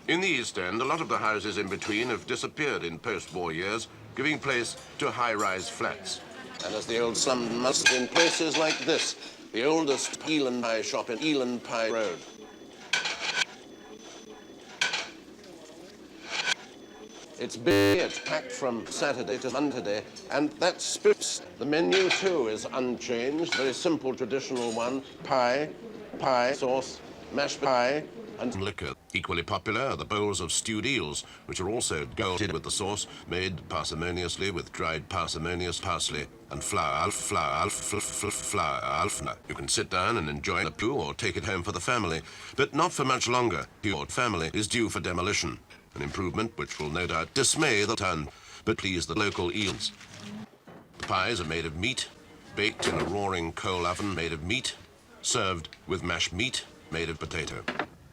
In the East End, a lot of the houses in between have disappeared in post-war years, giving place to high-rise flats. And as the old slum must in places like this, the oldest Eland pie shop in Eland Pie Road. It's big, it's packed from Saturday to Monday, and that's spips. The menu, too, is unchanged. Very simple, traditional one. Pie, sauce, mashed pie, and liquor. Equally popular are the bowls of stewed eels, which are also golden with the sauce, made parsimoniously with dried parsimonious parsley and flour. You can sit down and enjoy the pew or take it home for the family, but not for much longer. Your family is due for demolition, an improvement which will no doubt dismay the town, but please the local eels. The pies are made of meat, baked in a roaring coal oven made of meat, served with mashed meat made of potato.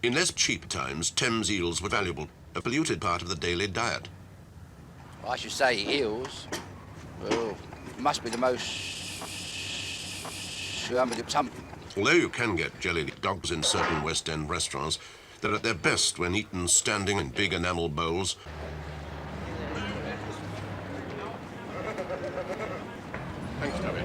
In less cheap times, Thames eels were valuable, a polluted part of the daily diet. I should say eels, well, must be the most... Although you can get jellied dogs in certain West End restaurants, they're at their best when eaten standing in big enamel bowls. Thanks, Toby.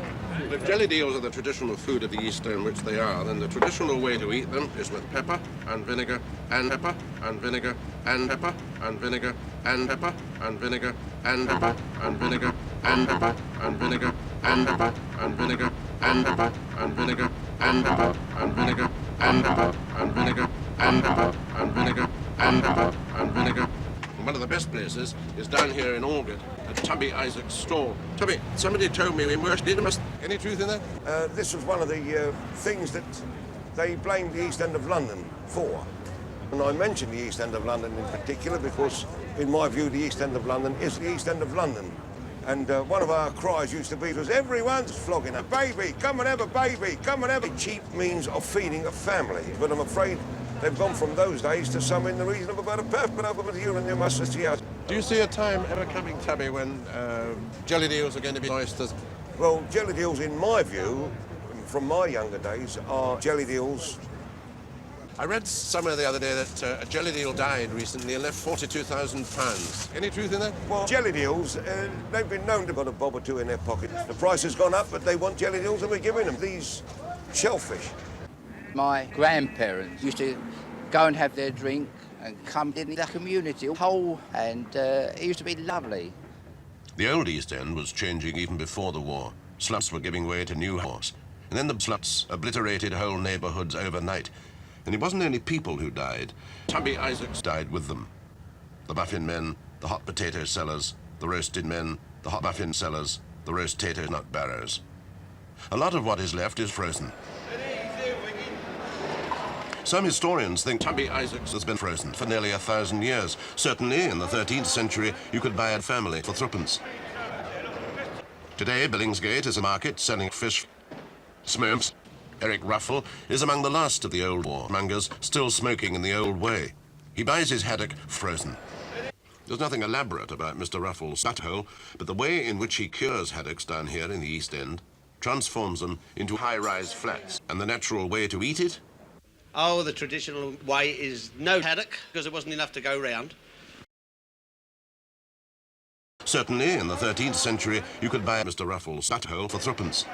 If jellied eels are the traditional food of the East End, which they are, then the traditional way to eat them is with pepper and vinegar and pepper and vinegar and pepper and vinegar and pepper and vinegar and pepper and vinegar and pepper and vinegar and pepper and vinegar and pepper and vinegar and pepper and vinegar and pepper and vinegar and pepper and vinegar and pepper and vinegar. One of the best places is down here in Aldgate at Tubby Isaac's stall. Tubby, somebody told me we must... Any truth in that? This was one of the things that they blamed the East End of London for. And I mention the East End of London in particular because, in my view, the East End of London is the East End of London. And one of our cries used to be, everyone's flogging a baby, come and have a baby, come and have a... Cheap means of feeding a family, but I'm afraid they've gone from those days to some in the region of about a pound over the euro and you must see us. Do you see a time ever coming, Tubby, when jellied eels are going to be oysters? Well, jellied eels, in my view, from my younger days, are jellied eels. I read somewhere the other day that a jellied eel died recently and left £42,000. Any truth in that? Well, jellied eels, they've been known to have got a bob or two in their pocket. The price has gone up, but they want jellied eels and we're giving them these shellfish. My grandparents used to go and have their drink and come in the community whole, and it used to be lovely. The old East End was changing even before the war. Sluts were giving way to new whores. And then the sluts obliterated whole neighbourhoods overnight. And it wasn't only people who died. Tubby Isaacs died with them. The muffin men, the hot potato sellers, the roasted men, the hot muffin sellers, the roast tater nut barrows. A lot of what is left is frozen. Some historians think Tubby Isaacs has been frozen for nearly 1,000 years. Certainly, in the 13th century, you could buy a family for thruppence. Today, Billingsgate is a market selling fish. Smurfs. Eric Ruffle is among the last of the old warmongers still smoking in the old way. He buys his haddock frozen. There's nothing elaborate about Mr. Ruffle's butthole, but the way in which he cures haddocks down here in the East End transforms them into high-rise flats. And the natural way to eat it? Oh, the traditional way is no haddock, because there wasn't enough to go round. Certainly, in the 13th century, you could buy Mr. Ruffle's butthole for thruppence.